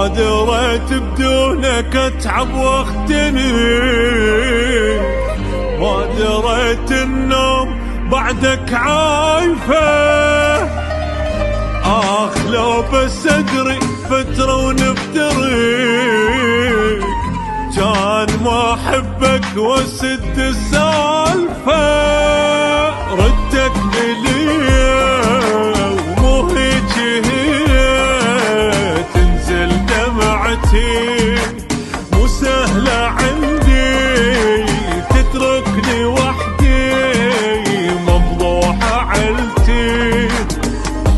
ما دريت بدونك اتعب واختني، ما دريت النوم بعدك عايفه. لو بس ادري فترة ونفترق، كان ما احبك واسد السالفة. ردك الي ومو هيك هي تنزل دمعتي، مو سهلة عندي تتركني وحدي، مفضوحة عيلتي.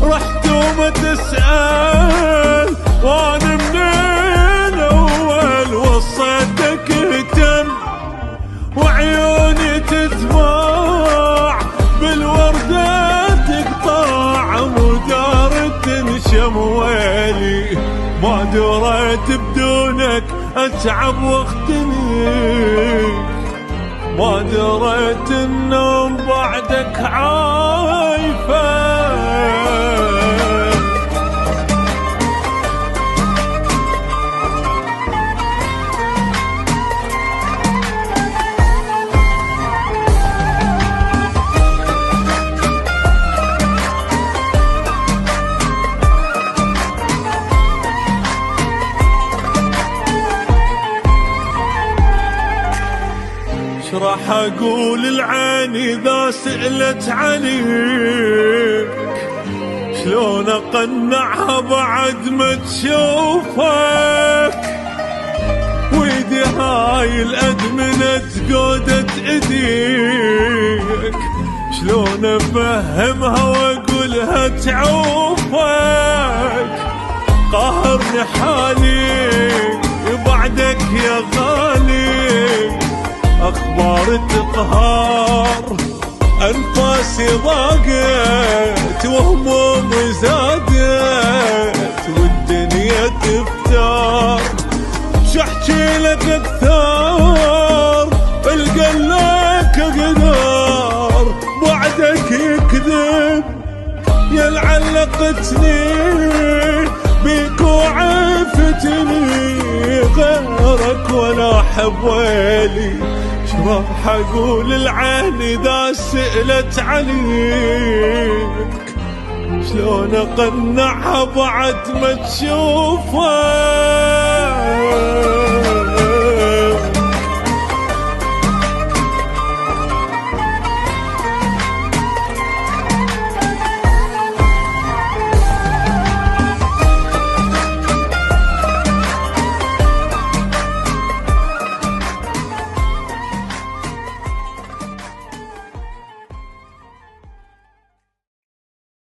رحت وما تسأل وانا منين اول، وصيتك اهتم وعيوني تدمع، بالوردة تقطع مدار تنشم ويلي. ما دريت بدونك اتعب واختني، ما دريت النوم بعدك عايفه. راح اقول العين اذا سألت عليك، شلون اقنعها بعد ما تشوفك. ويدي هاي الادمنة قودت ايديك، شلون افهمها واقولها تعوفك. قهرني حالي بعدك يا غالي، اخبار تقهر انفاسي ضاقت وهمومي زادت، والدنيا تفتر شحكي لك اكثر. القلك قدر بعدك يكذب، يا علقتني بيك وعفتني، غيرك ولا احب ويلي. راح اقول العين اذا سألت عليك، شلون اقنعها بعد ما تشوفك.